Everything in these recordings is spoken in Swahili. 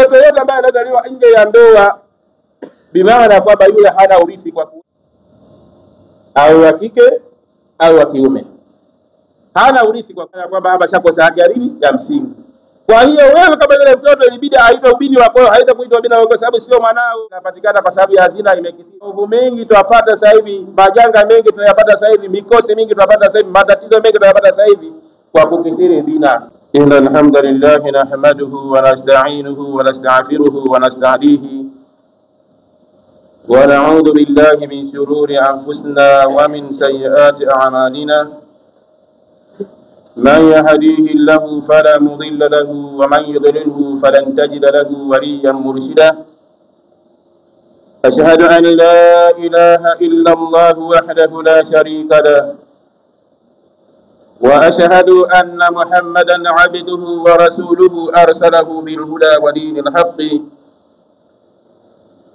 mtoto yote ambaye anazaliwa nje ya ndoa, bimaana kwamba yule hana urithi kwa au wa kike au wa kiume, hana urithi kwa kwamba hapa shakosa haki ya msingi. Kwa hiyo wewe kama yule mtoto ilibidi aitwe ubini wako, haita kuitwa ubini wako kwa sababu sio mwanao. Inapatikana kwa sababu ya hazina imekithiri. Ovu mengi tunapata sasa hivi, majanga mengi tunayapata sasa hivi, mikosi mingi tunapata sasa hivi, matatizo mengi tunayapata sasa hivi kwa kukithiri dina. Innal hamdalillah nahmaduhu wa nasta'inuhu wa nastaghfiruhu wa nasta'dihi wa na'udhu billahi min shururi anfusina wa min sayyiati a'malina. من يهديه الله فلا مضل له ومن يضلله فلن تجد له وليا مرشدا. أشهد أن لا إله إلا الله وحده لا شريك له وأشهد أن محمدا عبده ورسوله أرسله بالهدى ودين الحق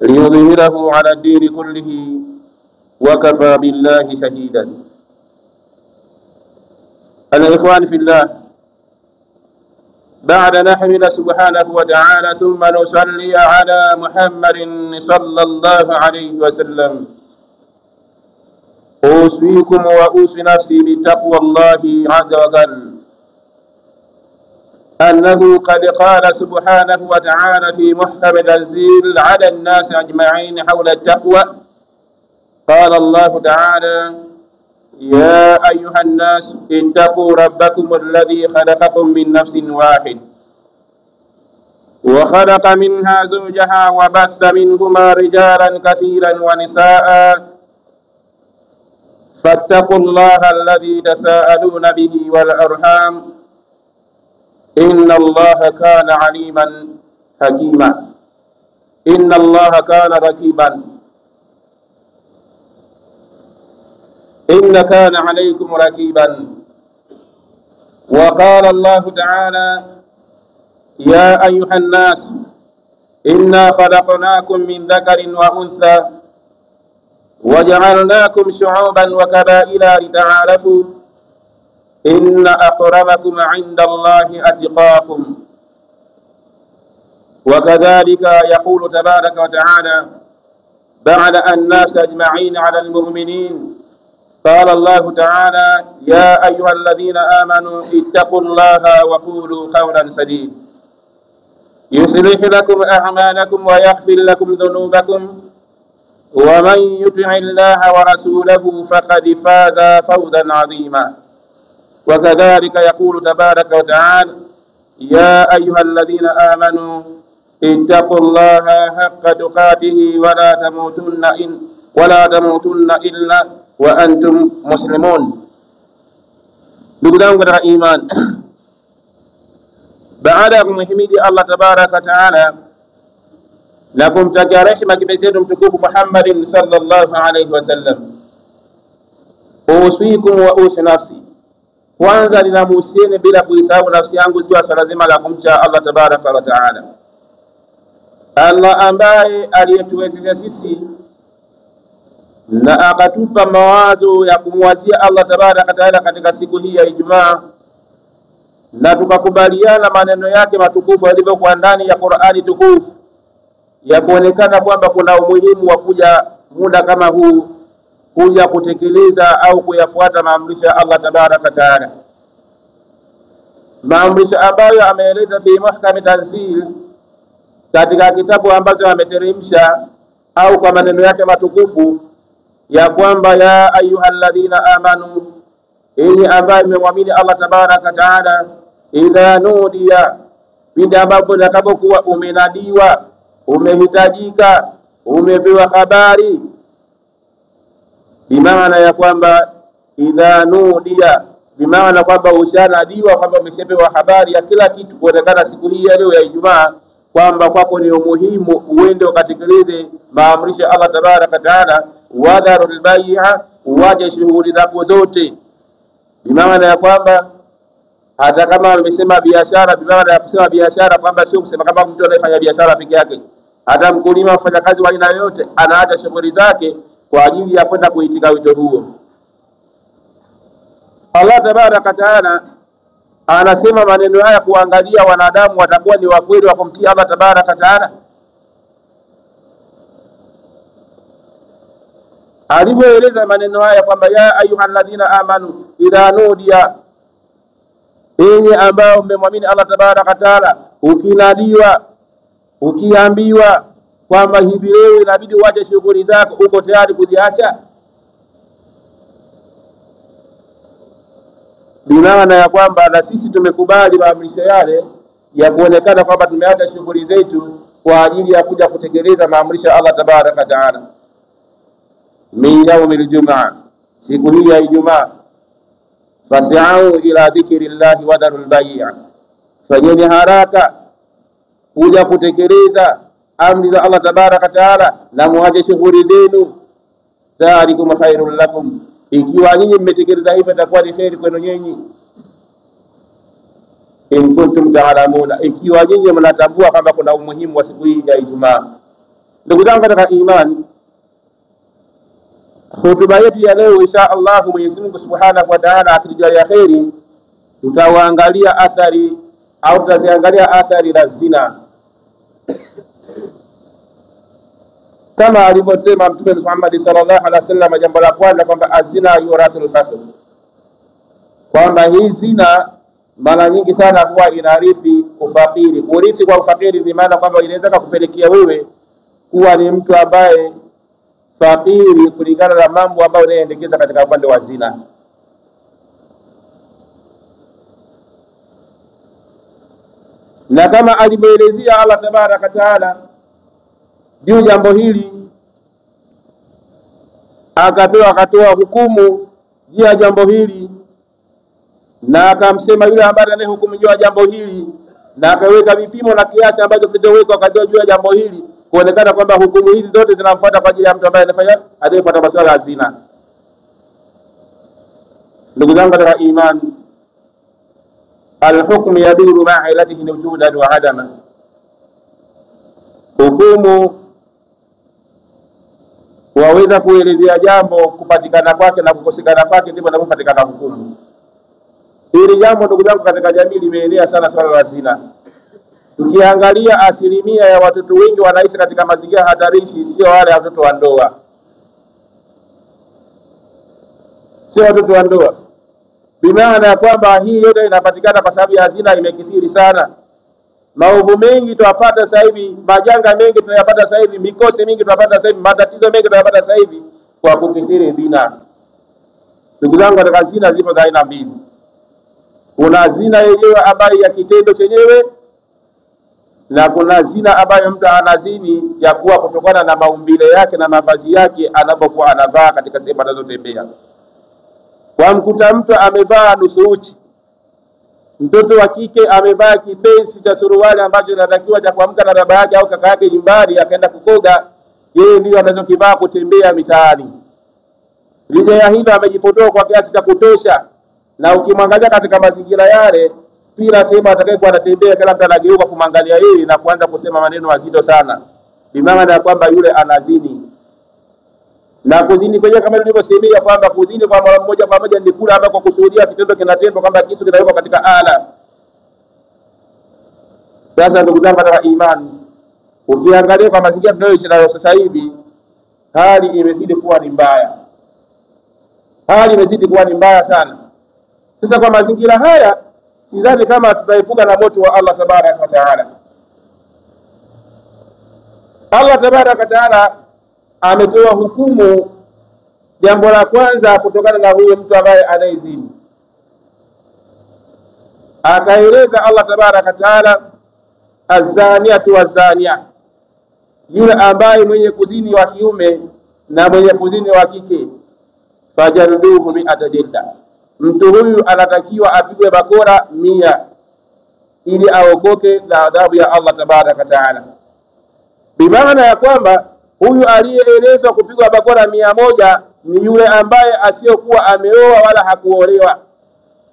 ليظهره على الدين كله وكفى بالله شهيدا. الإخوان في الله، بعد نحمد سبحانه وتعالى ثم نصلي على محمد صلى الله عليه وسلم، أوصيكم وأوصي نفسي بتقوى الله عز وجل، أنه قد قال سبحانه وتعالى في محكم تنزيل على الناس أجمعين حول التقوى. قال الله تعالى: يا أيها الناس اتقوا ربكم الذي خلقكم من نفس واحد وخلق منها زوجها وبث منهما رجالا كثيرا ونساء فاتقوا الله الذي تساءلون به والأرحام إن الله كان عليما حكيما. إن الله كان رقيبا إن كان عليكم رقيبا. وقال الله تعالى: يا أيها الناس إنا خلقناكم من ذكر وأنثى وجعلناكم شعوبا وقبائل لتعارفوا إن أكرمكم عند الله أتقاكم. وكذلك يقول تبارك وتعالى بعد الناس أجمعين على المؤمنين، قال الله تعالى: يا أيها الذين آمنوا اتقوا الله وقولوا قولا سديدا يصلح لكم أعمالكم ويغفر لكم ذنوبكم ومن يطع الله ورسوله فقد فاز فوزا عظيما. وكذلك يقول تبارك وتعالى: يا أيها الذين آمنوا اتقوا الله حق تقاته ولا تموتن إلا wa antum muslimun. Ndugu zangu katika iman, baada ya kumhimidi Allah tabaraka taala na kumtakia rehema kipenzi chetu mtukufu Muhammadin sallallahu alayhi wasallam, usikum wa usi nafsi, kwanza ninamuhusieni bila kuisahau nafsi yangu juu ya swala zima la kumcha Allah tabaraka wa taala, Allah ambaye aliyetuwezesha sisi na akatupa mawazo ya kumwazia Allah tabaraka taala katika siku hii ya Ijumaa, na tukakubaliana maneno yake matukufu yalivyokuwa ndani ya Qur'ani tukufu, ya kuonekana kwamba kuna umuhimu wa kuja muda kama huu kuja kutekeleza au kuyafuata maamrisho ya Allah tabaraka taala, maamrisho ambayo ameeleza fi muhkam tanzil, katika kitabu ambacho ameteremsha au kwa maneno yake matukufu ya kwamba ya ayyuhalladhina amanu, ili ambaye mmemwamini Allah tabaraka taala, idha nudiya, pindi ambapo utakapokuwa umenadiwa, umehitajika, umepewa habari, bimaana ya kwamba idha nudiya, bimaana kwamba ushanadiwa, kwamba umeshapewa habari ya kila kitu kuonekana siku hii ya leo ya Ijumaa, kwamba kwako ni umuhimu uende ukatekeleze maamrisho ya Allah tabaraka taala, wadharul bai'a, waje shughuli zako zote. Bimaana ya kwamba hata kama amesema biashara, bimaana ya kusema biashara kwamba sio kusema kama mtu anayefanya biashara peke yake, hata mkulima mfanya kazi wa aina yoyote anaacha shughuli zake kwa ajili ya kwenda kuitika wito huo. Allah tabaraka taala anasema maneno haya kuangalia wanadamu watakuwa ni wakweli wa kumtii Allah tabaraka taala? Alivyoeleza maneno haya kwamba ya ayyuhalladhina amanu idha nudiya, enyi ambao mmemwamini Allah tabaraka taala, ukinadiwa, ukiambiwa kwamba hivi leo inabidi uache shughuli zako, uko tayari kuziacha? Bimaana ya kwamba na sisi tumekubali maamrisho yale ya kuonekana kwamba tumeacha shughuli zetu kwa ajili ya kuja kutekeleza maamrisho ya Allah tabaraka taala. Min yaumil jumaa, siku hii ya Ijumaa, fasi'au ila dhikrillahi wa darul bai'a, fanyeni haraka kuja kutekeleza amri za Allah tabaraka taala na muache shughuli zenu. Dhalikum khairul lakum, ikiwa nyinyi mmetekeleza hivyo itakuwa ni kheri kwenu nyinyi. In kuntum ta'lamuna, ikiwa nyinyi mnatambua kwamba kuna umuhimu wa siku hii ya Ijumaa. Ndugu zangu katika imani, hotuba yetu ya leo insha Allah Mwenyezi Mungu Subhanahu wa Ta'ala akijalia kheri, tutaangalia athari au tutaziangalia athari za zina. Kama alivyosema Mtume Muhammad sallallahu alaihi wasallam, jambo la kwanza kwamba azina yurathul fakhr, kwamba hii zina mara nyingi sana huwa inarithi ufakiri. Kurithi kwa ufakiri ni maana kwamba inaweza kupelekea wewe kuwa ni mtu ambaye fakiri kulingana na mambo ambayo yanaendekeza katika upande wa zina. Na kama alivyoelezea Allah tabaraka taala juu jambo hili, akatoa hukumu juu ya jambo hili, na akamsema yule ambaye anayehukumu juu ya jambo hili, na akaweka vipimo na kiasi ambacho kitoweka akatoa juu ya jambo hili, kuonekana kwamba hukumu hizi zote zinamfuata kwa ajili ya mtu ambaye anayefuata masuala ya zina. Ndugu zangu katika imani, al-hukmu yaduru ma'a ilatihi wujudan wa adama, hukumu waweza kuelezea jambo kupatikana kwake na kukosekana kwake, ndipo inapopatikana hukumu. Hili jambo ndugu zangu katika jamii limeenea sana, swala la zina. Tukiangalia asilimia ya watoto wengi wanaishi katika mazingira hatarishi, sio wale watoto wa ndoa, sio watoto wa ndoa. Bimaana ya kwamba hii yote inapatikana kwa sababu ya zina imekithiri sana. Maovu mengi tunapata sasa hivi, majanga mengi tunayapata sasa hivi, mikosi mingi tunapata sasa hivi, matatizo mengi tunayapata sasa hivi kwa kukithiri zina. Ndugu zangu, katika zina zipo za aina mbili. Kuna zina yenyewe ambayo ya kitendo chenyewe, na kuna zina ambayo mtu anazini ya kuwa kutokana na maumbile yake na mavazi yake anapokuwa anavaa katika sehemu anazotembea. Kwa mkuta mtu amevaa nusu uchi, mtoto wa kike amevaa kipensi cha suruali ambacho inatakiwa cha kuamka na baba yake au kaka yake nyumbani akaenda kukoga, yeye ndio anachokivaa kutembea mitaani. Licha ya hivyo amejipotoa kwa kiasi cha kutosha, na ukimwangalia katika mazingira yale, kila sehemu atakayekuwa anatembea kila mtu anageuka kumwangalia yeye na kuanza kusema maneno mazito sana. Bimaana kwamba yule anazini. Na kuzini kwenye kama nilivyosemea kwamba kuzini kwa mmoja kwa moja ni kula ambako kushuhudia kitendo kinatendwa kwamba kisu kinawekwa katika ala. Sasa ndugu zangu katika imani, ukiangalia kwa mazingira tunayoishi nayo sasa hivi, hali imezidi kuwa ni mbaya. Hali imezidi kuwa ni mbaya sana. Sasa kwa mazingira haya, sidhani kama tutaepuka na moto wa Allah tabaraka wa taala. Allah tabaraka wa taala ametoa hukumu. Jambo la kwanza kutokana na huyo mtu ambaye anaizini, akaeleza Allah tabaraka taala azaniatu wazania, yule ambaye mwenye kuzini wa kiume na mwenye kuzini wa kike, fajalduhu mi'ata jalda, mtu huyu anatakiwa apigwe bakora 100 ili aokoke na adhabu ya Allah tabaraka taala. Bimaana ya kwamba huyu aliyeelezwa kupigwa bakora 100 ni yule ambaye asiyokuwa ameoa wala hakuolewa.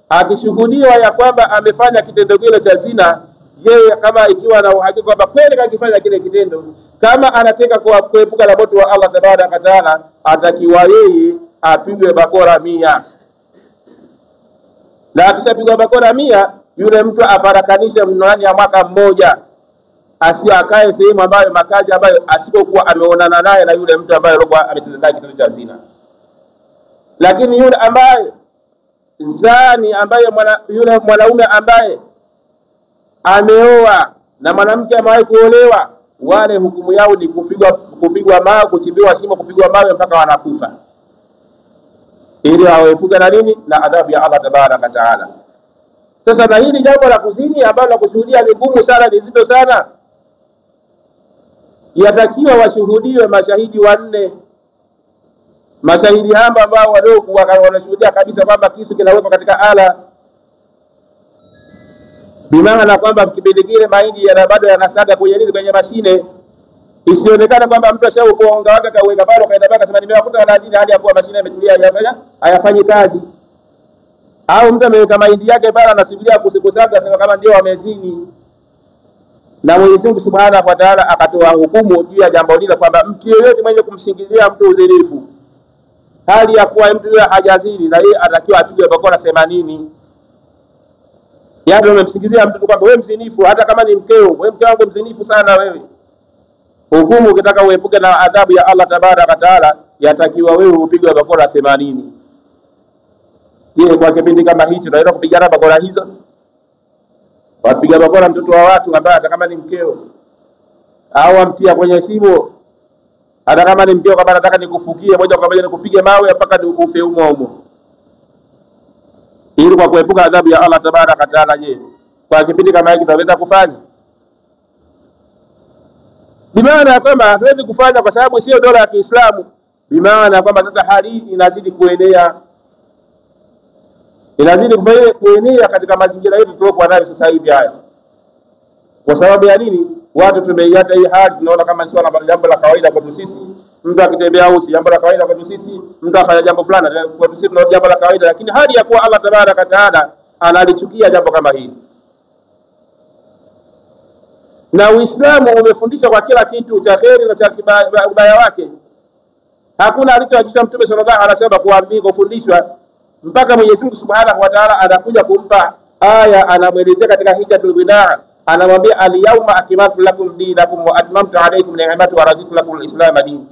Akishuhudiwa ya kwamba amefanya kitendo kile cha zina, yeye kama ikiwa na uhakika kwamba kweli kakifanya kile kitendo, kama anataka kuepuka na moto wa Allah tabaraka taala, atakiwa yeye apigwe bakora 100. Na akishapigwa bakora 100, yule mtu afarakanishe ndani ya mwaka mmoja, asiakae sehemu ambayo makazi ambayo asikokuwa ameonana naye na yule mtu ambaye alikuwa ametenda kitendo cha zina. Lakini yule ambaye zani, ambaye yule mwanaume ambaye ameoa na mwanamke amewahi kuolewa, wale hukumu yao ni kupigwa mawe, kuchimbiwa shimo, kupigwa mawe mpaka wanakufa, ili waepuke na nini? Na adhabu ya Allah tabaraka taala. Sasa na hili jambo la kuzini ambalo la kushuhudia ni ngumu sana, ni zito sana. Yatakiwa washuhudiwe mashahidi wanne. Mashahidi hamba ambao waliokuwa wanashuhudia kabisa kwamba kisu kinawekwa katika ala, bimaana kwamba kipindi kile mahindi yana bado yanasaga kwenye nini, kwenye mashine, isionekane kwamba mtu ashaokoa unga wake kaweka pale kaenda baka sema nimewakuta wanazini hadi hapo mashine imetulia hayafanyi kazi. Au mtu ameweka mahindi yake pale anasubiria kusikusaga sema kama ndio wamezini. Na Mwenyezi Mungu Subhanahu wa Ta'ala akatoa hukumu juu ya jambo hili kwamba mtu yeyote mwenye kumsingizia mtu uzinifu hali ya kuwa mtu yule hajazini, na yeye atakiwa apigwe bakora 80. Yaani umemsingizia mtu kwamba wewe mzinifu, hata kama ni mkeo, wewe mke wangu mzinifu sana wewe. Hukumu ukitaka uepuke na adhabu ya Allah tabaraka taala, yatakiwa wewe upigwe bakora 80. Je, kwa kipindi kama hicho unaweza kupigana bakora hizo? Wapiga bakora mtoto wa watu ambaye hata kama ni mkeo, au amtia kwenye shimo hata kama ni mkeo, kama nataka nikufukie moja kwa moja nikupige mawe mpaka ufe humo, ili kwa kuepuka adhabu ya Allah tabaraka taala. Je, kwa kipindi kama hiki tunaweza kufanya? Bimaana kwamba hatuwezi kufanya kwa sababu sio dola ya Kiislamu. Bimaana kwamba sasa hali inazidi kuenea, kuenea katika mazingira yetu tuliokuwa nayo sasa hivi haya. Kwa sababu ya nini? Watu tumeiacha hii hali, tunaona kama sio jambo la kawaida kwetu sisi. Mtu akitembea uchi jambo la kawaida kwetu sisi, mtu afanya jambo fulani kwetu sisi tunaona jambo la kawaida, lakini hali ya kuwa Allah tabaraka taala analichukia jambo kama hili. Na Uislamu umefundisha kwa kila kitu cha kheri na cha ubaya wake. Hakuna alichoacha Mtume sallallahu alaihi wasallam kuambiwa kufundishwa, mpaka Mwenyezi Mungu Subhanahu wa Ta'ala anakuja kumpa aya, anamwelezea katika Hijjatul Wadaa, anamwambia al-yawma akmaltu lakum dinakum wa atmamtu alaykum ni'mati wa raditu lakum al-islam din.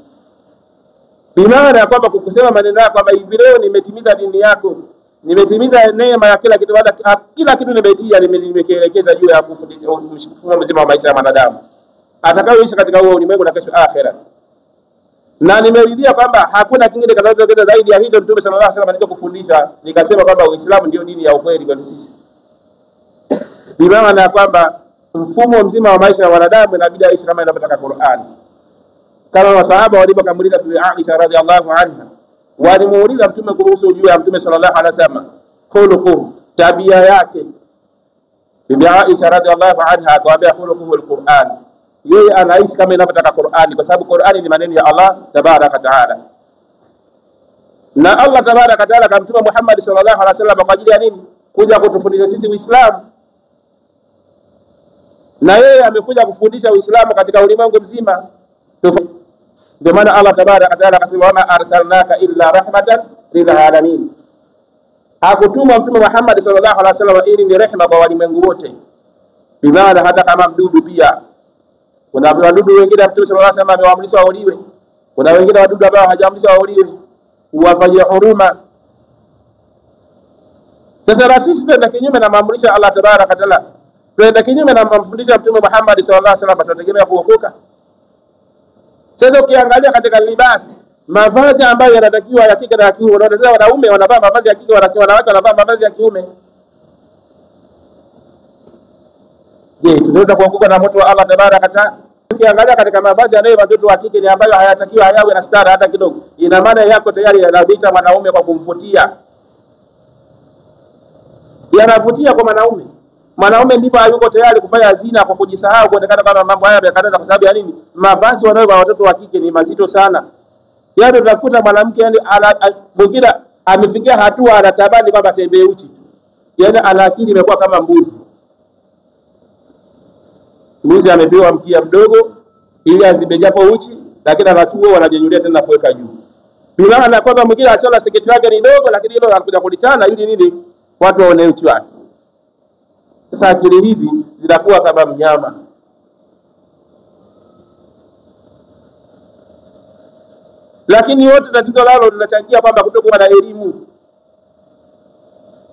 Bimaana kwamba kukusema maneno yako kwamba hivi leo nimetimiza dini yako, nimetimiza neema ya kila kitu, kila kitu nimetia, nimekielekeza juu ya kufundisha mfumo mzima wa maisha ya wanadamu atakayoishi katika huo ulimwengu na kesho akhera. Na nimeridhia kwamba hakuna kingine kinachoweza zaidi ya hicho Mtume sallallahu alaihi wasallam alikofundisha, nikasema kwamba Uislamu ndio dini ya ukweli kwa sisi. Bimaana kwamba mfumo mzima wa maisha ya wanadamu inabidi aishi kama inavyotaka Qur'an. Kama masahaba walipokamuliza Bibi Aisha radhiallahu anha, walimuuliza Mtume kuhusu juu ya Mtume sallallahu alaihi wasallam khuluquhu, tabia yake. Bibi Aisha radhiallahu anha akawaambia khuluquhu al-Qur'an, yeye anaishi kama inavyotaka Qur'ani, kwa sababu Qur'ani ni maneno ya Allah tabaraka taala. Na Allah tabaraka taala kamtuma Muhammad sallallahu alaihi wasallam kwa ajili ya nini? Kuja kutufundisha sisi Uislamu. Na yeye amekuja kufundisha Uislamu katika ulimwengu mzima. Ndio maana Allah tabaraka taala akasema wama arsalnaka illa rahmatan lil alamin. Hakutuma Mtume Muhammad sallallahu alaihi wasallam ili ni rehema kwa walimwengu wote. Bimaana hata kama mdudu pia, kuna wadudu wengine Mtume sallallahu alaihi wasallam amewaamrisha wauliwe, kuna wengine wadudu ambao hajaamrisha wauliwe, uwafanyie huruma. Sasa sisi tunaenda kinyume na maamrisho ya Allah tabaraka taala, tunaenda kinyume na mafundisho ya Mtume Muhammad sallallahu alaihi wasallam, tunategemea kuokoka. Sasa ukiangalia katika libasi, mavazi ambayo yanatakiwa ya kike na ya kiume, unaona wanaume wanavaa mavazi ya kike, wanawake wanavaa mavazi ya kiume. Je, tunaweza kuokoka na moto wa Allah tabaraka taala? Ukiangalia katika mavazi yanayo watoto wa kike ni ambayo hayatakiwa hayawe na stara hata kidogo, ina maana yako tayari yanabita mwanaume kwa kumvutia. Yanavutia kwa mwanaume. Mwanaume ndipo hayuko tayari kufanya zina kwa kujisahau, kuonekana kama mambo haya yamekataza. Kwa sababu ya nini? Mavazi wanayo watoto wa kike ni mazito sana. Yaani utakuta mwanamke yani mwingine amefikia hatua anatabani kwamba tembee uchi. Yaani ana akili imekuwa kama mbuzi. Mbuzi amepewa mkia mdogo ili azibe japo uchi, lakini anachukua wanajenyulia tena kuweka juu. Bila maana kwamba mwingine achaona seketi yake ni ndogo, lakini hilo anakuja kulitana ili nini? Watu waone uchi wake. Sasa akili hizi zinakuwa kama mnyama. Lakini wote tatizo lao linachangia kwamba kutokuwa na elimu.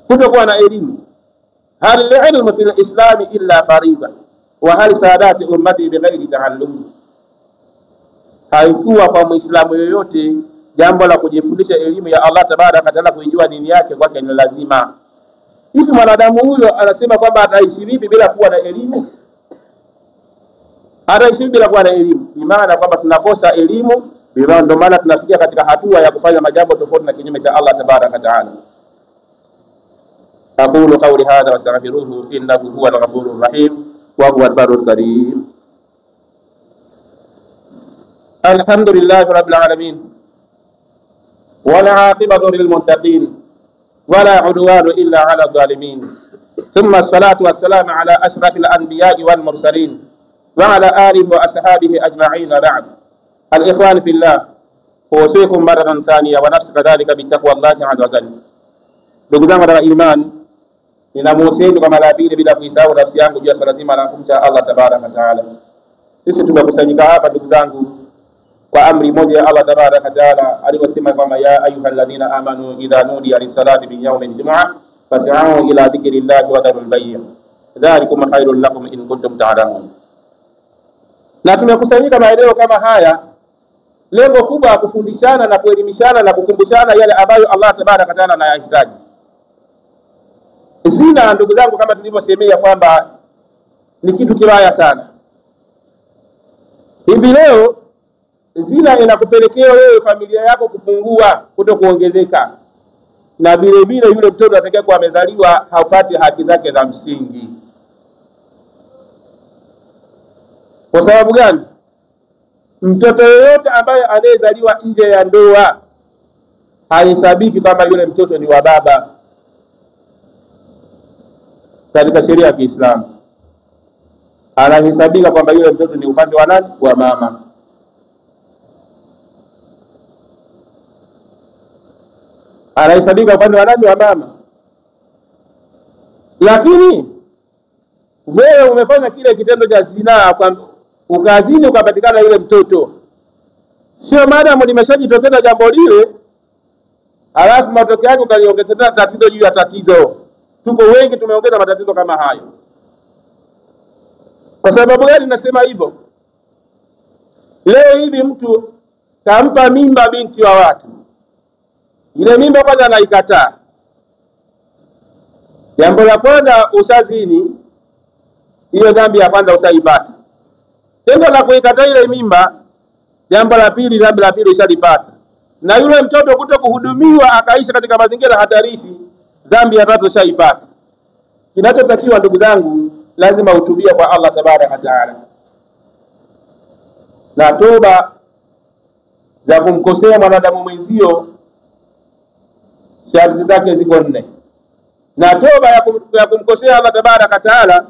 Kutokuwa na elimu. Hal ilmu fil islami illa faridha wa hal saadati ummati bighairi ta'allum. Haikuwa kwa Muislamu yoyote jambo la kujifundisha elimu ya Allah tabaraka taala, kuijua dini yake kwake ni lazima. Hivi mwanadamu huyo anasema kwamba ataishi vipi bila kuwa na elimu? Ataishi bila kuwa na elimu. Ni maana kwamba tunakosa elimu, ndio maana tunafikia katika hatua ya kufanya majambo tofauti na kinyume cha Allah tabaraka taala. Aqulu qawli hadha wa astaghfiruhu innahu huwal ghafurur rahim wa huwal barrul karim. Alhamdulillahi rabbil alamin wal aqibatu lil muttaqin ولا عدوان إلا على الظالمين ثم الصلاة والسلام على أشرف الأنبياء والمرسلين وعلى آله وأصحابه أجمعين بعد. الإخوان في الله أوصيكم مرة ثانية ونفس كذلك بتقوى الله عز وجل. Ndugu zangu wa imani, ninamuhusieni kwa mara pili bila kuisahau nafsi yangu juu ya swala zima la kumcha Allah tabaraka taala. Sisi tumekusanyika hapa ndugu zangu kwa amri moja ya Allah tabaraka taala aliyosema kwamba ya ayyuhalladhina amanu idha nudiya lis-salati min yawmil jumu'ah fas'au ila dhikrillahi wa dharul bay', dhalikum khairul lakum in kuntum ta'lamun. Na tumekusanyika maeneo kama haya, lengo kubwa la kufundishana na kuelimishana na kukumbushana yale ambayo Allah tabaraka taala anayahitaji. Zina ndugu zangu, kama tulivyosemea kwamba ni kitu kibaya sana. Hivi leo zina inakupelekea wewe familia yako kupungua, kutokuongezeka, na vile vile yule mtoto atakayekuwa amezaliwa haupati haki zake za msingi. Kwa sababu gani? Mtoto yoyote ambaye anayezaliwa nje ya ndoa haisabiki kama yule mtoto ni wa baba katika sheria ya Kiislamu. Anahesabika kwamba yule mtoto ni upande wa nani? Wa mama. Anahesabika upande wa nani? Wa mama. Lakini wewe umefanya kile kitendo cha zina, kwa ukazini ukapatikana yule mtoto, sio maadamu limeshajitokeza jambo lile alafu matokeo yake ukaliongezea tatizo juu ya tatizo. Tuko wengi tumeongeza matatizo kama hayo. Kwa sababu gani nasema hivyo? Leo hivi mtu kampa mimba binti wa watu, ile mimba kwanza anaikataa. Jambo la kwanza usazini, hiyo dhambi ya kwanza usaipata. Tendo la kuikataa ile mimba, jambo la pili, dhambi la pili usalipata. Na yule mtoto kutokuhudumiwa akaisha katika mazingira hatarishi, dhambi ya tatu usaipata. Kinachotakiwa ndugu zangu, lazima utubia kwa Allah tabaraka taala. Na toba za kumkosea mwanadamu mwenzio sharti zake ziko 4. Na toba ya kumkosea Allah tabaraka taala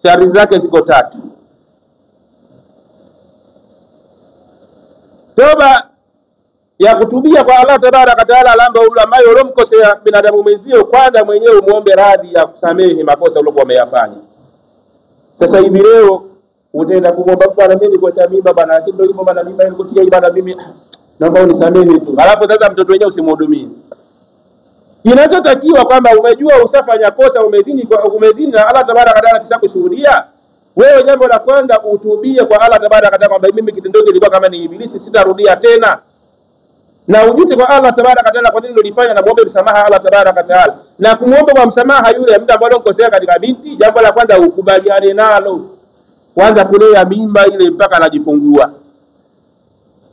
sharti zake ziko 3. Toba ya kutubia kwa Allah tabaraka taala ambayo ulomkosea binadamu mwenzio, kwanza mwenyewe muombe radhi ya kusamehe makosa uliokuwa umeyafanya. Sasa hivi leo utaenda kumwomba bwana, mimi kwa mimba bwana, ndio hivyo bwana, mimba nilikutia ibada, mimi naomba unisamehe tu. Alafu sasa mtoto wenyewe usimhudumie. Kinachotakiwa kwamba umejua usafanya kosa, umezini na Allah tabaraka taala kisha kushuhudia, wewe jambo la kwanza utubie kwa Allah tabaraka taala kwamba mimi kitendo kilikuwa kama ni ibilisi, sitarudia tena. Na ujute kwa Allah tabaraka taala kwa nini ulifanya, na muombe msamaha Allah tabaraka taala. Na kumuomba kwa msamaha yule mtu ambaye ulikosea katika binti, jambo la kwanza ukubaliane nalo. Kwanza kulea mimba ile mpaka anajifungua.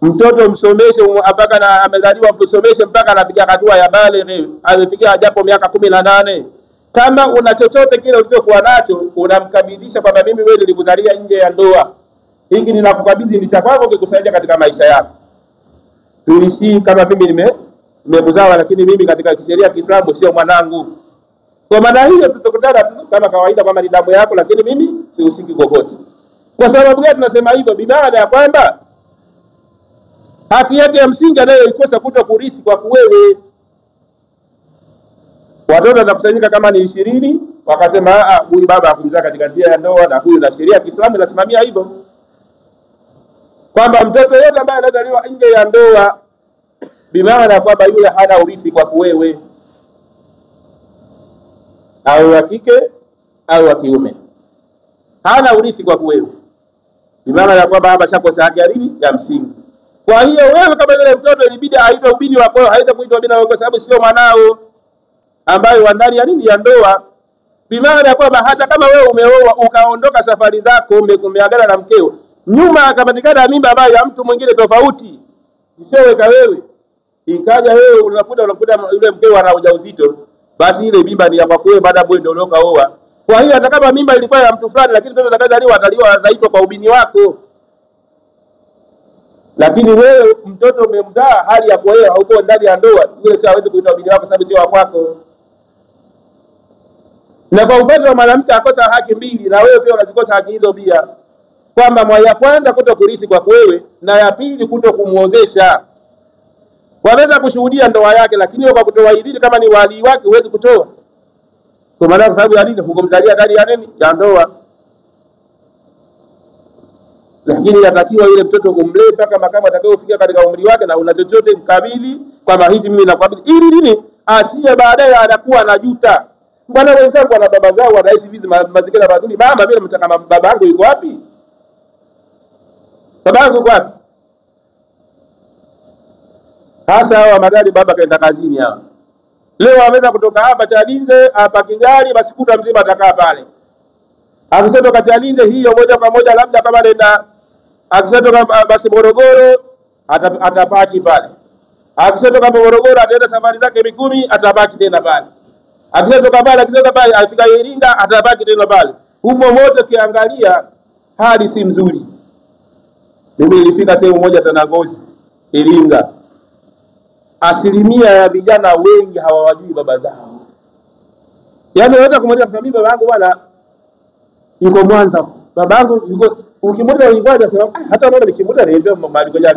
Mtoto msomeshe mpaka na amezaliwa, msomeshe mpaka anafikia hatua ya baligh, amefikia japo miaka 18. Kama una chochote kile ulichokuwa nacho, unamkabidhisha kwamba mimi wewe nilikuzalia nje ya ndoa, hiki ninakukabidhi ni cha kwako kikusaidia katika maisha yako. Tulishi kama mimi nimekuzaa, lakini mimi katika sheria ya Kiislamu sio mwanangu. Kwa maana hiyo tutakutana kama kawaida kama ni damu yako, lakini mimi sihusiki kokote. Kwa sababu gani tunasema hivyo? Bimaana ya kwamba haki yake ya msingi anayoikosa kuto kurithi kwa wewe. Watoto watakusanyika kama ni 20, wakasema huyu baba hakumzaa katika njia ya ndoa, na huyu na sheria ya Kiislamu inasimamia hivyo kwamba mtoto yote ambaye anazaliwa nje ya ndoa, bimaana kwamba yule hana urithi kwa wewe, au wa kike au wa kiume, hana urithi kwa wewe, bimaana ya kwamba hapa shakosa haki ya msingi. Kwa hiyo wewe kama yule mtoto ilibidi aitwe ubini wako, haita kuitwa bina wako, kwa sababu sio mwanao ambaye wa ndani ya nini ya ndoa. Bimaana ya kwamba hata kama wewe umeoa ukaondoka safari zako, umeagana na mkeo, nyuma akapatikana mimba ambayo ya mtu mwingine tofauti isiyoweka wewe, ikaja wewe unakuta yule mkeo ana ujauzito, basi ile mimba ni ya kwako wewe baada ya wewe ndio unaoa. Kwa hiyo hata kama mimba ilikuwa ya mtu fulani, lakini mtoto atakayezaliwa ataitwa kwa ubini wako. Lakini wewe mtoto umemzaa hali ya wewe hauko ndani ya ndoa, yule sio hawezi kuitwa ubini wako sababu sio wa kwako. Na kwa upande wa mwanamke akosa haki mbili, na wewe pia unazikosa haki hizo pia, kwamba ya kwanza kutokulisi kwa wewe, na ya pili kutokumuozesha. Waweza kushuhudia ndoa yake, lakini kwa kutoa idhini kama ni wali wake huwezi kutoa. Kwa maana kwa sababu ya nini? Hukumzalia ndani ya nini? Ya ndoa. Lakini yatakiwa yule mtoto umlee mpaka makamo atakayofikia katika umri wake, na una chochote mkabili kwamba hizi mimi nakabili, ili nini asiye baadaye anakuwa anajuta. Bwana wenzangu wana baba zao wanaishi hivi mazingira mazuri, mama mimi nataka baba yangu yuko wapi? Baba yangu yuko wapi? Hasa hawa magari baba kaenda kazini hawa. Leo ameweza kutoka hapa Chalinze hapa Kigali, basi kuta mzima atakaa pale. Akisatoka Chalinze hiyo moja kwa moja, labda kama nenda akisatoka basi Morogoro atapaki pale. Akisatoka Morogoro ataenda safari zake Mikumi, atapaki tena pale. Akisatoka pale afika Iringa, atapaki tena pale. Humo mote kiangalia hali si mzuri. Mimi nilifika sehemu moja Tanangozi, Iringa. Asilimia ya vijana wengi hawajui baba zao. Yaani unaweza kumwambia mimi baba yangu bwana yuko Mwanza. Baba yangu yuko, ukimwona yuko anasema hata mama nikimwona niambia mama alikuwa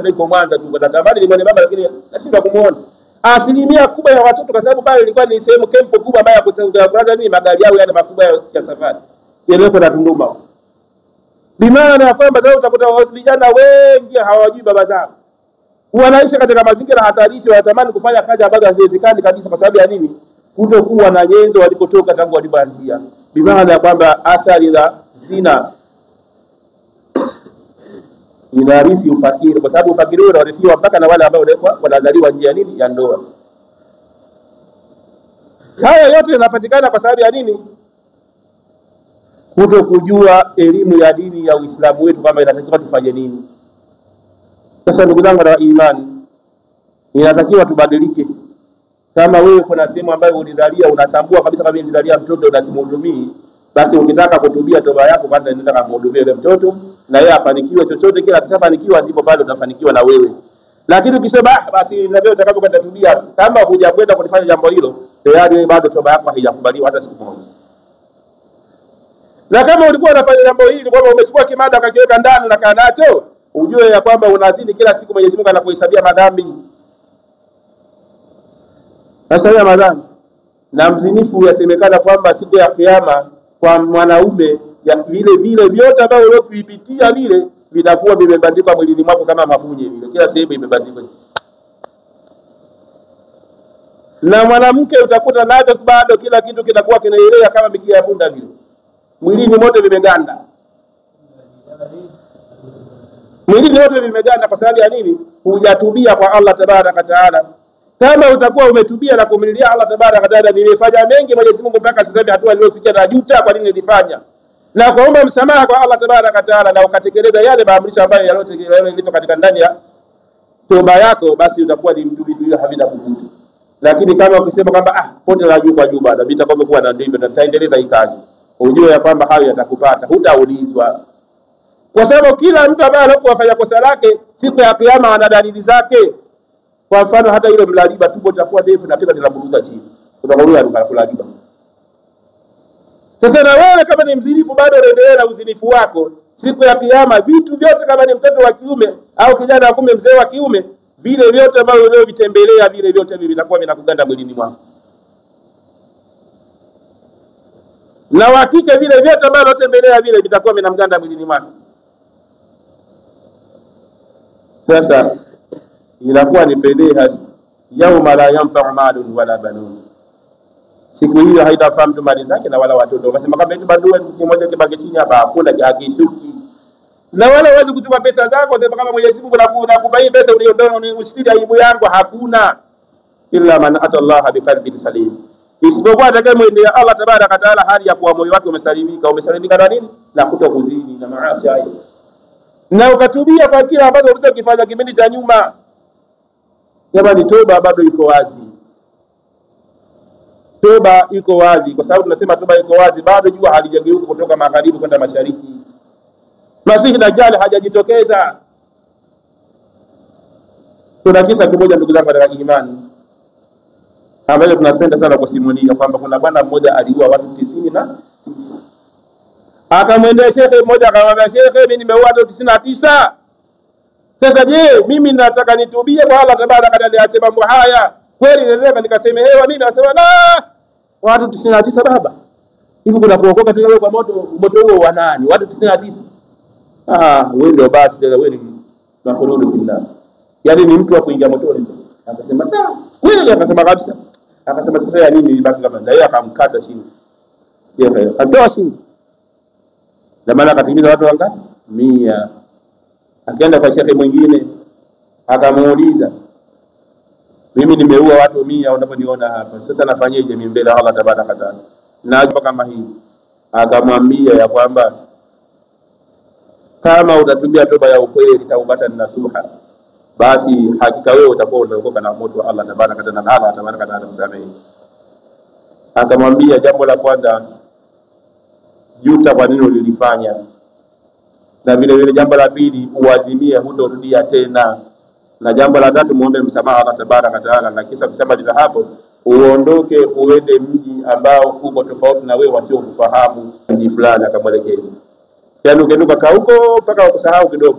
yuko Mwanza tu, kwa sababu nilimwona baba lakini nashindwa kumuona. Asilimia kubwa ya watoto, kwa sababu pale ilikuwa ni sehemu kempo kubwa ambayo ya kwanza nini magari yao yale makubwa ya safari yaliyopo na Tunduma. Bimaana ya kwamba leo utakuta vijana wengi hawajui baba zao. Wanaishi katika mazingira hatarishi, wanatamani kufanya kazi ambazo haziwezekani kabisa. Kwa sababu ya nini? Kutokuwa na nyenzo walikotoka tangu walipoanzia. Bimaana ya kwamba athari za zina inarithi ufakiri, kwa sababu ufakiri unarithiwa mpaka na wale ambao wanazaliwa nje ya nini? Ya ndoa. Haya yote yanapatikana kwa sababu ya nini? Kutokujua elimu ya dini ya Uislamu wetu kwamba inatakiwa tufanye nini. Sasa ndugu zangu wa imani, inatakiwa tubadilike. Kama wewe kuna sehemu ambayo ulizalia unatambua kabisa kama nilizalia mtoto unasimhudumii, basi ukitaka kutubia toba yako kwanza nenda kumhudumia yule mtoto na yeye afanikiwe chochote kile. Akishafanikiwa ndipo pale utafanikiwa na wewe. Lakini ukisema basi na wewe utakapokwenda tubia, kama hujakwenda kulifanya jambo hilo, tayari wewe bado toba yako haijakubaliwa hata siku moja. Na kama ulikuwa unafanya jambo hili kwamba umechukua kimada ukakiweka ndani na kaa nacho, ujue ya kwamba unazini kila siku, Mwenyezi Mungu anakuhesabia madhambi. Sasa ya madhambi na mzinifu yasemekana kwamba siku ya kiyama kwa mwanaume ya vile vyote ambavyo uliyopitia vile vitakuwa vimebandikwa mwilini mwako kama mabunye vile, kila sehemu imebandikwa. Na mwanamke utakuta nacho bado kila kitu kinakuwa kinaelea kama mikia ya punda vile, mwilini mote vimeganda. Mwilini wote vimeganda kwa sababu ya nini? Hujatubia kwa Allah Tabaraka wa Taala. Kama utakuwa umetubia na kumlilia Allah Tabaraka wa Taala, nimefanya mengi Mwenyezi Mungu mpaka sasa hivi hatua niliyofikia na juta kwa nini nilifanya, na kuomba msamaha kwa Allah Tabaraka wa Taala, na ukatekeleza yale maamrisho ambayo yaliyotekelezwa katika ndani ya toba yako, basi utakuwa ni mtu bila havina kujuta. Lakini kama ukisema kwamba pote la juu kwa juu bado nitakwenda kuwa na ndivyo nitaendeleza hii kazi, ujue ya kwamba hayo yatakupata, hutaulizwa. Kwa sababu kila mtu ambaye anapofanya kosa lake siku ya kiyama ana dalili zake. Kwa mfano hata ile mlaliba tumbo litakuwa ndefu na tena linaburuza chini, utakuwa unalaliba. Sasa na wewe kama ni mzinifu bado unaendelea na uzinifu wako, siku ya kiyama vitu vyote, kama ni mtoto wa kiume au kijana wa kiume, mzee wa kiume, vile vyote ambavyo leo vitembelea vile vyote vinakuwa vinakuganda mwilini mwako. na wakike vile vyote ambavyo lotembelea vile vitakuwa vinamganda mwilini mwake. Sasa inakuwa ni fedheha, yauma la yanfa'u malun wala banun. Siku hiyo haitafaa mtu mali zake na wala watoto. Basi kama mtu bandua mmoja kibaki chini hapa hakuna akishuki. Na wala huwezi kutupa pesa zako sema kama Mwenyezi Mungu anakupa hii pesa uliondoa ni mshtiri aibu yangu, hakuna. Illa man ata Allah biqalbin salim. Isipokuwa atakayemwendea Allah tabaraka taala hali ya kuwa moyo wake umesalimika na nini? Na kutokuzini na maasi hayo. Na ukatubia kwa kila ambacho ulichokifanya kipindi cha nyuma. Jamani, toba bado iko wazi. Toba iko wazi, kwa sababu tunasema toba iko wazi, bado jua halijageuka kutoka magharibi kwenda mashariki. Masihi Dajjal hajajitokeza. Kuna kisa kimoja ndugu zangu katika imani ambacho tunapenda sana kusimulia kwamba kuna bwana mmoja aliua watu 99. Akamwendea shekhe mmoja akamwambia, shekhe, mimi nimeua watu 99. Sasa je, mimi nataka nitubie kwa Allah tabaraka taala niache mambo haya. Kweli naweza nikasemehewa mimi? Anasema la, watu 99 baba. Hivi kuna kuokoka tena kwa moto huo wa nani? Watu 99. Wewe ndio basi tena wewe ni makhuludu fillah. Yaani ni mtu wa kuingia motoni. Akasema kweli, akasema kabisa. Akasema sasa ya nini baki kama ndio, akamkata shingo. Yeye akatoa shingo. Na maana akatimiza watu wangapi? 100. Akaenda kwa shekhe mwingine akamuuliza, mimi nimeua watu 100 unaponiona hapa, sasa nafanyaje mimi mbele ya Allah tabaraka taala? Na kama hii akamwambia ya kwamba kama utatubia toba ya ukweli, taubatan nasuha, basi hakika wewe utakuwa unaokoka na moto wa Allah tabaraka taala, na Allah tabaraka taala msamehe. Akamwambia jambo la kwanza, juta kwa nini ulilifanya, na vile vile jambo la pili, uazimie hutorudia tena, na jambo la tatu, muombe msamaha Allah tabaraka taala, na kisha kusema bila hapo uondoke uende mji ambao uko tofauti na wewe wasio kufahamu mji fulani. Akamwelekeza yani ukienda kwa huko mpaka ukusahau kidogo,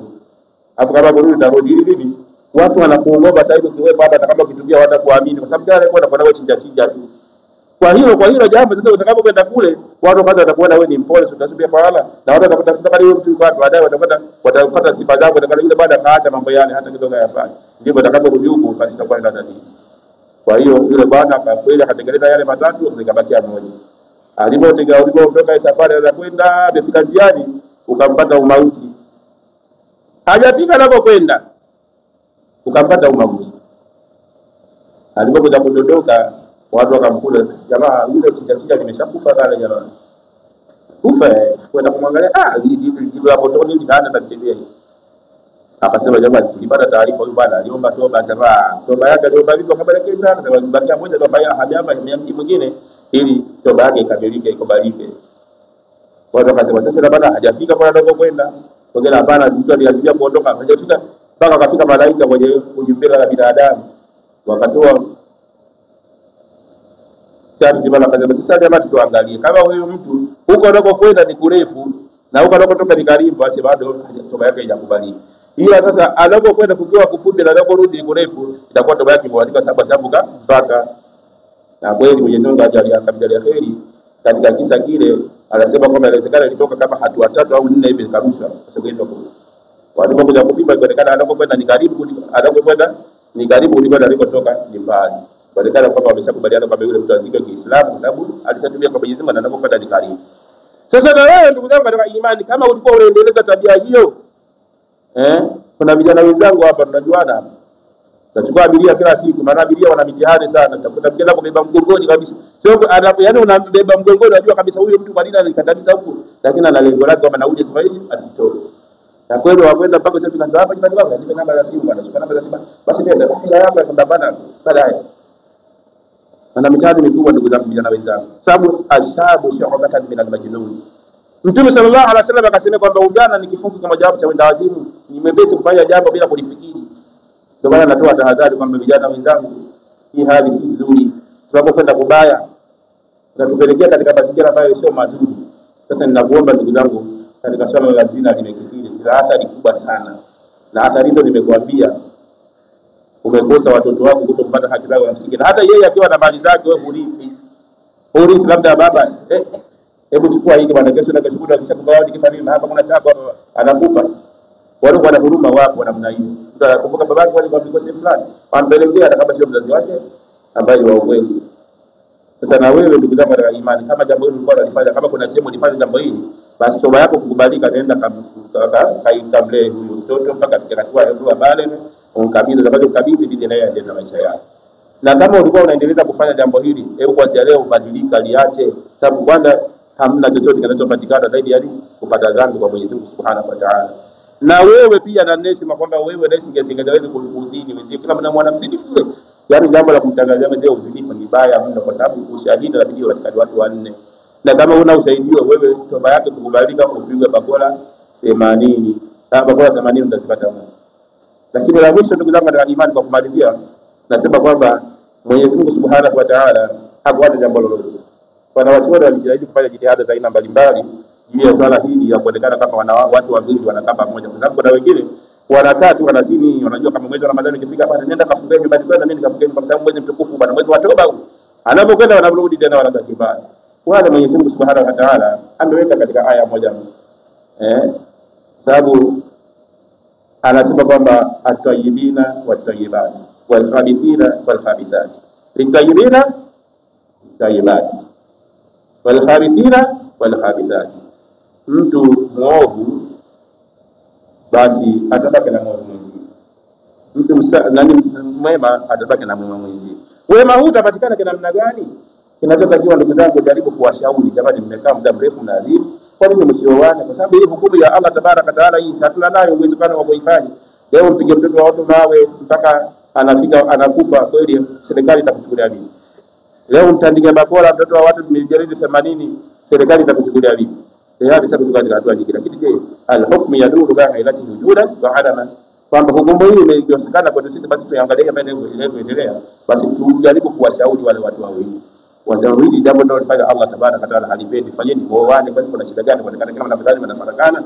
afu kama kurudi tarudi hivi watu wanakuogopa sasa hivi ukiwepo hapa, kama ukitubia watakuamini kwa sababu kile kwenda kwa wewe chinja tu. Kwa hilo jambo sasa utakapokwenda kule watu kwanza watakuona wewe ni mpole, utasubia kwa Allah, na watu watakutafuta kama wewe mtu watu baadaye watapata sifa zako, na yule baada kaacha mambo yale hata kidogo yafanye, ndipo utakaporudi huko basi itakuwa ina tatizo. Kwa hiyo yule bwana kwa kweli akatekeleza yale matatu, zikabakia moja. Alipotoka safari za kwenda, amefika njiani ukampata umauti. Hajafika anapokwenda ukampata umauti. Alipokuja kudodoka watu wakamkula, jamaa yule chinja limeshakufa pale jamaa. Kufa kwenda kumwangalia, ndio hapo toni ndio anatembea. Akasema jamaa, tulipata taarifa huyu bwana aliomba toba, jamaa toba yake aliomba vipi, akabarekeza sana, na bakia moja toba ya haba mji mwingine ili toba yake ikamilike ikubalike. Watu wakasema sasa bwana hajafika kwa ndogo kwenda. Wengine hapana, mtu aliazimia kuondoka, hajafika mpaka akafika malaika kwenye ujumbela la binadamu. Wakatoa chati bwana, akasema sasa jamaa tuangalie kama huyu mtu huko ndogo kwenda ni kurefu na huko ndogo toka ni karibu, basi bado toba yake haijakubalika. Ila sasa anapokwenda kukiwa kufupi na anaporudi ni kurefu, itakuwa toba yake imeandika sababu mpaka. Na kweli Mwenyezi Mungu ajalia kheri katika kisa kile. Anasema kwamba inawezekana ilitoka kama hatua 3 au 4 hivi kabisa, kwa sababu ndio walipokuja kupima inaonekana anapokwenda ni karibu, kuliko alikotoka ni mbali. Inaonekana kwamba wameshakubaliana kwamba yule mtu azike Kiislamu kwa sababu alishatumia kwa Mwenyezi Mungu na anapokwenda ni karibu. Sasa na wewe ndugu zangu katika imani, kama ulikuwa unaendeleza tabia hiyo, kuna vijana wenzangu hapa tunajuana hapa, tunachukua abiria kila siku, maana abiria wana mitihani sana. Utakuta vijana kubeba mgongoni kabisa, sio yaani unambeba mgongoni, unajua kabisa huyu mtu kwa nini alikandamiza huko, lakini ana lengo lake kwamba nauje sasa hivi asitoke. Na kweli wakwenda mpaka sasa tunaanza hapa nyumbani wangu, nipe namba ya simu bwana, chukua namba ya simu basi, nenda hela yako ya kambana baadaye. Ana mitihani mikubwa ndugu zangu, vijana wenzangu, sababu ashabu shu'batan min al-majnun. Mtume sallallahu alaihi wasallam akasema kwamba ujana ni kifungo kimoja wapo cha wenda wazimu, ni mwepesi kufanya jambo bila kulifikiri. Ndio maana natoa tahadhari kwamba vijana wenzangu, hii hali si nzuri. Tunapokwenda kubaya tunatupelekea katika mazingira ambayo sio mazuri. Sasa ninakuomba ndugu zangu, katika swala la zina limekithiri, ila athari kubwa sana. Na athari hizo nimekuambia, umekosa watoto wako kutopata haki zao ya msingi. Na hata yeye akiwa na mali zake wewe urithi labda baba hebu chukua hiki bwana, kesho na kesho kutwa kisha zawadi kifarima hapa kuna chapa anakupa. Wale wana huruma wapo namna hiyo. Utakumbuka babake alikuwa mikosi fulani, ampelekea hata kama sio mzazi wake ambaye wa ukweli. Sasa na wewe ndugu zangu katika imani, kama jambo hili ulikuwa unalifanya, kama kuna sehemu ulifanya jambo hili, basi toba yako kukubalika, nenda kamlee huyu mtoto mpaka afike hatua bale, unkabidhi sababu ukabidhi bidii naye aende maisha yake. Na kama ulikuwa unaendeleza kufanya jambo hili, hebu kuanzia leo ubadilika, liache, sababu kwanza hamna chochote kinachopatikana zaidi ya kupata dhambi kwa Mwenyezi Mungu Subhanahu wa Ta'ala. Na wewe pia na nesema kwamba wewe na singeweza kuudhini wewe, kila mwana mwanamzidi kule. Yaani jambo la kumtangazia mzee udhinifu ni baya mno, kwa sababu ushahidi na bidii katika watu wanne. Na kama una ushahidi wewe, toba yake kukubalika, kupigwa bakora 80. Kama bakora 80 utazipata wewe. Lakini la mwisho ndugu zangu katika imani, kwa kumalizia, nasema kwamba Mwenyezi Mungu Subhanahu wa Ta'ala hakuacha jambo lolote. Kwa watu wote walijitahidi kufanya jitihada za aina mbalimbali ili swala hili ya kuonekana kama watu wawili wanakaa pamoja, kwa sababu kuna wengine wanakaa tu wanazini, wanajua kama mwezi wa Ramadhani ukifika bwana nenda kafunge nyumbani kwenda, mimi nikafunge kwa sababu mwezi mtukufu bwana, mwezi wa toba huu. Anapokwenda wanarudi tena wanabaki baya. Wala Mwenyezi Mungu Subhanahu wa Ta'ala ameweka katika aya moja, sababu anasema kwamba at-tayyibina wat-tayyibat wal-khabithina wal-khabithat, lit-tayyibina tayyibat wal-khabithina wal-khabithat. Mtu muovu basi atabaki na muovu mwingine, mtu mwema atabaki na mwema mwingine. Wema huu utapatikana kwa namna gani? Kinachotakiwa ndugu zangu, jaribu kuwashauri, jamani, mmekaa muda mrefu na adhimu, kwa nini msioane? Kwa sababu hii hukumu ya Allah Tabaraka Taala hii hatuna nayo uwezekano wa kuifanya. Leo mpige mtoto wa watu mawe mpaka anafika anakufa, kweli serikali itakuchukulia nini? Leo mtandike bakora mtoto wa watu milioni 80, serikali itakuchukulia nini? Tayari sasa tuko katika hatua nyingine. Lakini je, al-hukmu yaduru baina ilati wujudan wa adama, kwamba hukumu hii imekosekana kwa sisi, basi tuangalie mbele inaendelea, basi tujaribu kuwashauri wale watu wawili. Wajawili jambo ndio lifanya Allah Tabaraka Taala halipendi. Fanyeni muoane, kwani kuna shida gani? Kuonekana kama mnafadhali mnafarakana,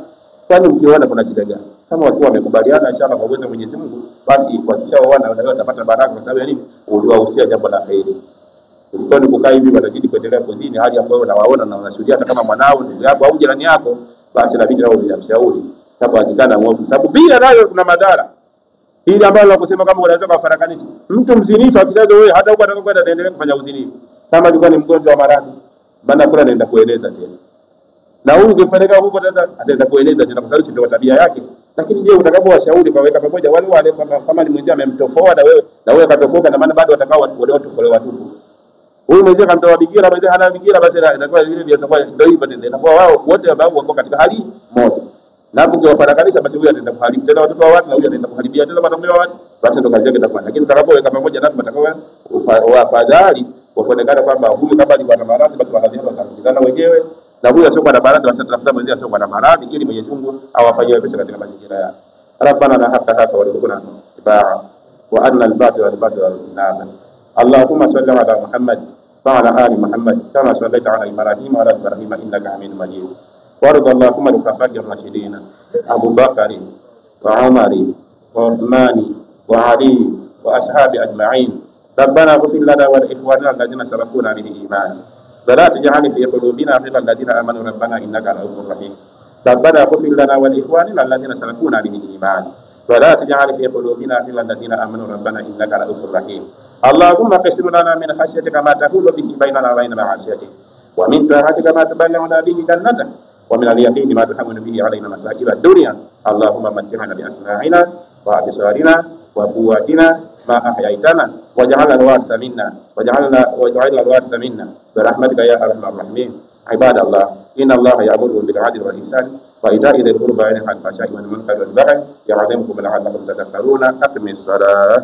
kwani mkiona kuna shida gani? Kama watu wamekubaliana inshallah kwa uwezo wa Mwenyezi Mungu, basi wakishaoana wao watapata baraka. Kwa sababu ya nini? Uliwahusia jambo la khairi. Ulikuwa ni kukaa hivi wanazidi kuendelea kuzini, hali ambayo unawaona na unashuhudia hata kama mwanao ndugu yako au jirani yako, basi inabidi wao wamshauri sababu akikana mwovu, sababu pia nayo kuna madhara. Hili ambalo nakusema kama unaweza kufarakanisha mtu mzinifu akisaje wewe, hata huko atakwenda ataendelea kufanya uzinifu. Kama alikuwa ni mgonjwa wa maradhi, bana kula anaenda kueleza tena. Na huyu ukifanyika huko ataenda kueleza tena, kwa sababu ndio tabia yake. Lakini je, utakapowashauri kwa weka pamoja wale kama ni mwenzie amemtofoa na wewe katofoka, na maana bado watakao wale watu tofolewa tu. Huyu mwenzie kamtoa bikira, mwenzie hana bikira, basi inakuwa vile vile itakuwa ndio hivyo tena. Inakuwa wao wote ambao wako katika hali moja. Na hapo ukiwafarakanisha, basi huyu ataenda kuharibu tena watoto wa watu, na huyu ataenda kuharibia tena watoto wa watu, basi ndio kazi yake itakuwa. Lakini utakapoweka pamoja na watakao wafadhali waonekana kwamba huyu kama alikuwa na maradhi, basi maradhi yao watakutana wenyewe, na huyu asiokuwa na maradhi basi atafuta mwenzie asiokuwa na maradhi, ili Mwenyezi Mungu awafanyie pesa katika mazingira yao. Rabbana la haqqa warzuqna ittiba'a wa arina al-batila warzuqna. Allahumma salli ala Muhammad wa ala ali Muhammad kama sallaita ala Ibrahim wa ala Ibrahim innaka Hamidum Majid. Warḍa Allahumma al-khulafa'ir rashidin Abu Bakr wa Umar wa Uthman wa Ali wa ashabi ajma'in. ربنا اغفر لنا ولإخواننا الذين سبقونا بالإيمان ولا تجعل في قلوبنا غلا للذين آمنوا ربنا إنك رؤوف رحيم. ربنا اغفر لنا ولإخواننا الذين سبقونا بالإيمان ولا تجعل في قلوبنا غلا للذين آمنوا ربنا إنك رؤوف رحيم. اللهم اقسم لنا من خشيتك ما تحول به بيننا وبين معصيتك ومن طاعتك ما تبلغنا به جنتك ومن اليقين ما تحمل به علينا مصائب الدنيا. اللهم متعنا بأسماعنا وأبصارنا وقواتنا ما أحييتنا واجعلنا الوارث منا واجعلنا الوارث منا برحمتك يا أرحم الراحمين. عباد الله، إن الله يأمر بالعدل والإحسان وإيتاء ذي القربى وينهى عن الفحشاء والمنكر والبغي يعظكم لعلكم تذكرون. أقم الصلاة.